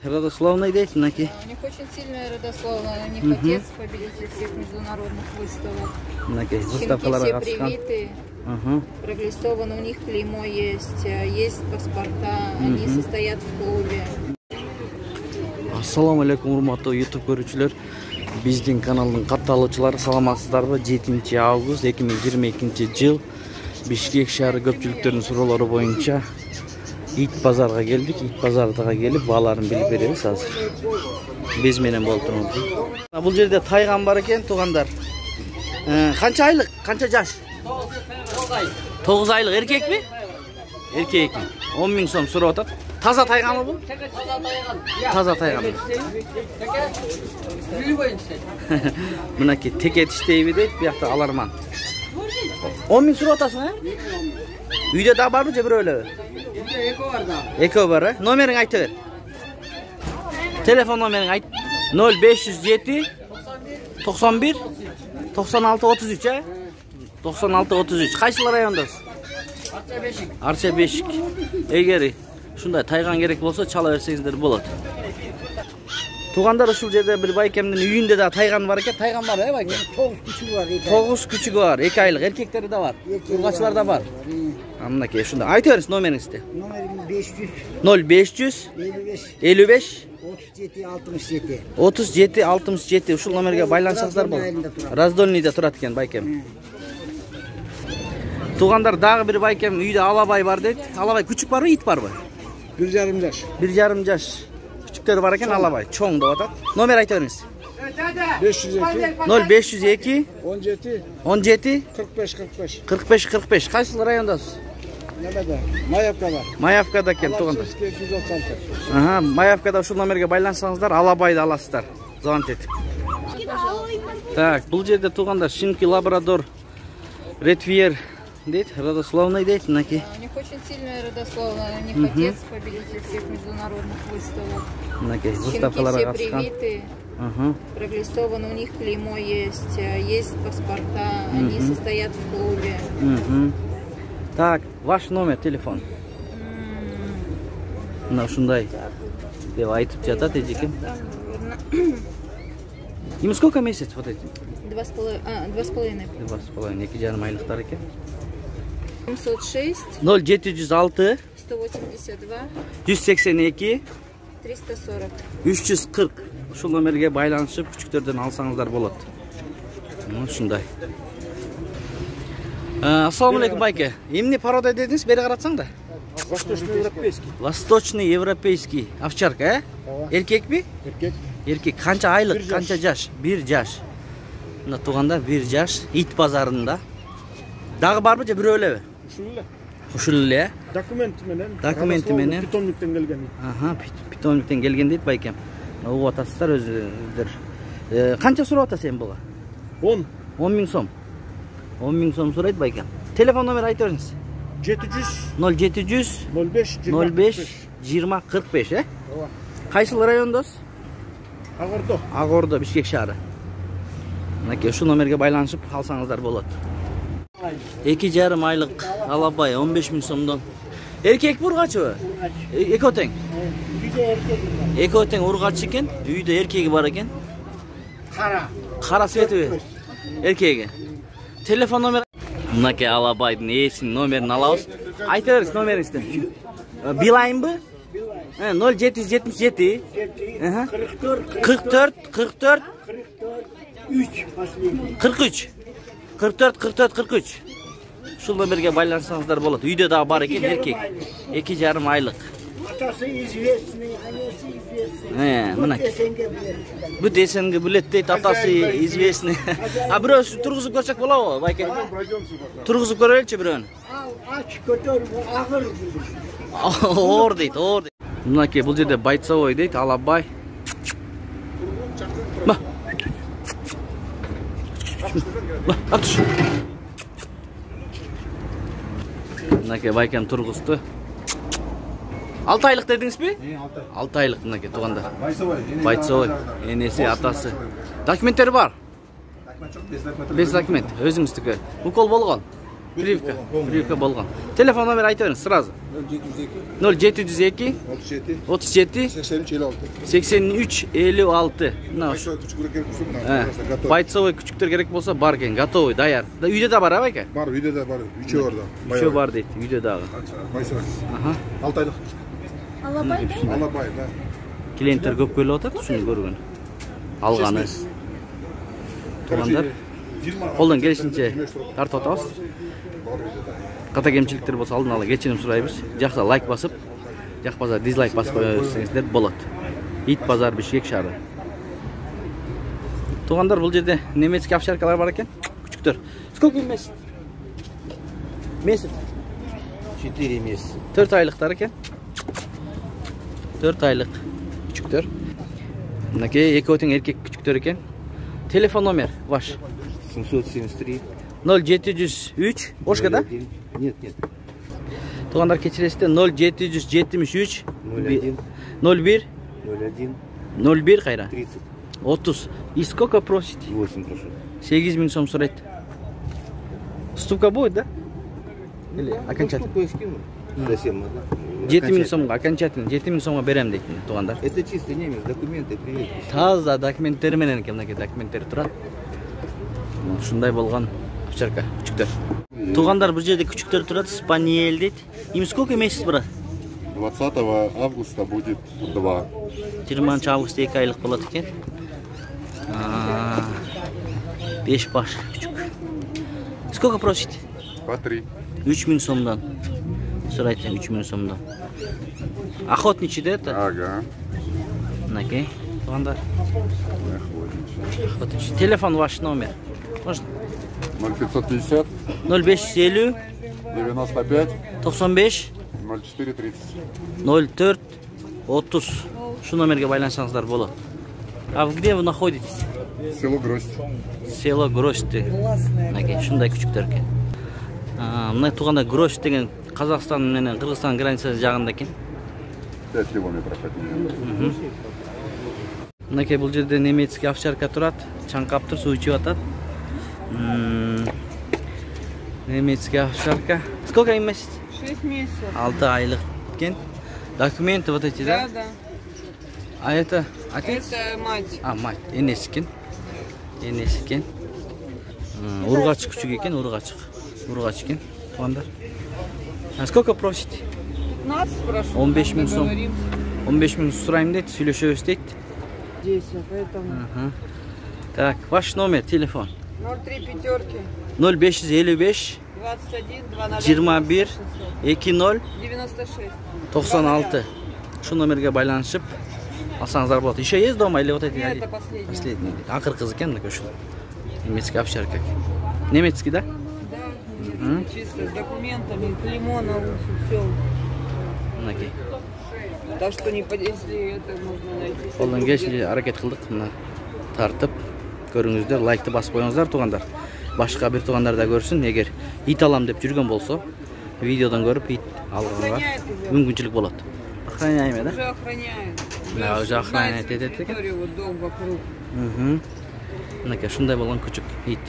Родословный дейт, мынакей. У них очень сильная родословная, у них отец победитель всех международных выставок. Мынакей, Щенки выставкаларга все катышкан. привиты, проглистовано, у них клеймо есть паспорта, они состоят в клубе. Assalamu alaikum урматтуу YouTube көрүүчүлөр. Биздин каналдын катталуучулары саламатсыздарбы? 7 август 2022 жыл Бишкек шаары көпчүлүктөрдүн суроолору боюнча ит базарга келдик. Ит базардага келип бааларын билип беребиз азыр. Биз менен болуп туруңуз. Бул жерде тайган бар экен, туугандар. Канча айлык, канча жаш? 9 айлык. Эркекпи? Эркек. 10 000 сом сурап атат. Таза тайганбы бул? Таза тайган. Мынакей теке тиштейби дейт, биякта аларман. 10 000 сурап атасың, Үйдө да барбы же бирөөлөбү? Экөө бар, Номериң айта бер. Телефон номериң айт. 0507 91 96 33, 96 33. Кайсыл райондасыз? Арча Бешик. Эгер ушундай тайган керек болсо чала берсеңиздер болот. Туугандар, ушул жерде бир байкемдин үйүндө да тайган бар экен. Тайган бар, байкем? 9 küçüğü var. 9 küçüğü var, 2 aylık. Erkekleri de var. Urgaçlar da var. Anlaki şunda. Ayta verin numaranızı. Numaram 500 0500 55 55 37 67. 37 67. Uşul numaraya baylansanızlar bol. Razdolni'de turat eken baykem. Tuğandar dağ bir baykem uyda alabay var dedi. Alabay küçük var mı, it var mı? 1,5 yaş. 1,5 yaş. Küçükleri var eken alabay. Çoğun da var. Numarayı ayta veriniz. 0502 17 45 45. Kaysıl rayondasınız? Nerede? Mayapka'da. Mayapka'da eken tuğandar. Aha, Mayapka'da şu numaraya baylansanızlar alabaydı alasızlar. Zavant et. Так, бұл жерде туғандар шинки лабрадор ретвиер дейт, родословный дейт, мынакей. У них очень сильная родословная, у них отец победитель всех международных выставок. Мынакей, Щенки выставкаларга все катышкан. привиты, проглистовано, у них клеймо есть паспорта, они состоят в клубе. Так, ваш номер, телефон. Мына ушундай деп айтып жатат эжекем. Им сколько месяц вот эти? 2,5. 2,5, 2,5 айлыктар экен. 706 0706 182 182 340. 340. Ушул номерге байланышып күчүктөрдөн алсаңыздар болот. Ушундай. Ассаламу алейкум, байке. Эмне порода дедиңиз? Бери каратсаң да. Восточно-европейский. Восточно-европейский овчарка, Эркекпи? Erkek. Эркек. Канча айлык, канча жаш? 1 жаш. Мына туугандар 1 жаш. Ит базарында. Дагы барбы же бирөөлөбү? Ушул эле. Документи менен. Питомниктен келген. Аха, питомниктен келген дейт байкем. Угуп атасыздар өзүңүздөр. Канча сурап атасың буга? 10 000 сом. 10 000 сом сурайт байкем. Телефон номер айта бериңиз. 700 0700 05 20 45, Кайсыл райондосуз? Agordo. Agordo, Бишкек шаары. Мынакей ушул номерге байланышып алсаңыздар болот. 2,5 айлык алабай 15 000 сомдон. Эркек ургачыбы? Экөө тең. Үйde erkek. Экөө тең ургач экен, үйдө эркеги бар экен. Кара светиби? Эркеги. Телефон номер. Мынакей алабайдын ээсинин номерин алабыз. Айта бериңиз номериңизди. Билайынбы? 0777 44 44 43 Ушул номерге байлансаңыздар болот. Үйдө да бар экен эркек. 2,5 айлык. Atası известный, annesi известный. Мына. Бу десенге билет дейт, атасы известный. Бирөө тургузуп көрсөк болобу, байке? Тургузуп көрөлүчү бирөөнү. Aç götür, bu ağır. Оор дейт, оор. Мынакей бул жерде бойцовой дейт, алабай. Атыш. Мынакей байкем тургузду. 6 айлык дедиңизби? 6 айлык мынакей туугандар. Бойцовой, энеси, атасы. Документтери бар? Без документ. Өзүңүздүкү. Укол болгон? Прививка болған. Телефон номер айта беріңіз сразу. 0702 37 83 56. Бойцовый күчіктер керек болса бар кен, готовый, даяр. Үйде де бар, абайка? Бар, үйде де бар. Үшеу бар да. Үшеу бар дейді, үйде дағы. Байсырақ. 6 айлық. Алабай, да. Клиенттер көп келіп отыр, шunu көрген. Алғаны. Туғандар. Қолдан келішінше тартып отабыз. Қата кемшіліктер болса алдын ала кешірім сұрайбыз. Жақса лайк басып, жақпаса дизлайк басып қойсаңыздар болады. Ит базар Бишкек шары. Туғандар, бұл жерде немецкий овчаркалар бар екен. Күчіктер. Сколько месяц? Месяц? 4 месяца. 4 айлықтар екен. 4 айлық күчіктер. Мінекей екеудің еркек күчіктер екен. Телефон номер ваш? 773. 0703. Ошқа да? Нет. Туғандар кечіресіде 0773 01 01 қайра 30. И сколько просите? 8 прошу. 8000 сом сұрайды. Ступка будет, да? Или окончательно? Совсем, да? 7000 сомға, окончательно 7000 сомға берем дейді туғандар. Это чисто немец, документы привет. Таза документтері менен екен, мынакей документтері тұрады. Шундай болған овчарка, күчіктер. Туғандар, бұл жерде күчіктер тұрады, спаниель дейді. Им сколько месяц, брат? 20 августа будет 2. 20 августа 2 айлық болады екен. 5 баш күчік. Сколько просите? По 3. 3000 сомдан. Сұрайды, 3000 сомдан. Охотничий, да, это? Ага. Накей, туғандар. Охотничий. Телефон ваш номер. Можно? 0550 0550 95 95 04 30. 04 30. Шу номерге байланышсаңыздар болады. А где вы находитесь? Село Гроздь. Село Гроздь. Накей, шундай күчіктер екен. Мына туғанда Гроздь деген Қазақстан менен Қырғызстан границасы жағында екен. 5 километров от меня. Мынакей, бұл жерде немецкий овчарка тұрады. Чаңқап тұр, су ішіп атады. Немецкий овчарка. Сколько им месяц? 6 месяцев. 6 айлық екен. Документы вот эти, да? Да. А это отец? Это мать. Мать. Енесі екен. Енесі екен. Урғачық күшік екен, урғачық екен. Туғандар. Сколько просите? 15 прошу. 15 000 сом. 15 000 сұрайым дейді, сөйлешеміз дейді. 10, поэтому. Так, ваш номер, телефон. 03 пятерки. 0555 21 21 20 96. 96. Шу номерге байланышып алсаңыздар болады. Еще есть дома или вот эти? Нет, это последний. Последний. Ақыр қыз екен, мына көші. Немецкий овчарка. Немецкий, да? Да, чисто с документами, клеймо на ухе, все. Мынакей. Так что не если это можно найти. Қолдан келгенше әрекет қылдық, мына тартып көріңіздер, лайкты басып қойыңыздар туғандар. Башқа бір туғандар да көрсін, егер ит алам деп жүрген болса, видеодан көріп ит алғанға мүмкіншілік болады. Охраняем, да? Уже охраняет. Да, уже охраняет етеді екен. Вот дом вокруг. Мынакей, шундай болған күчік ит.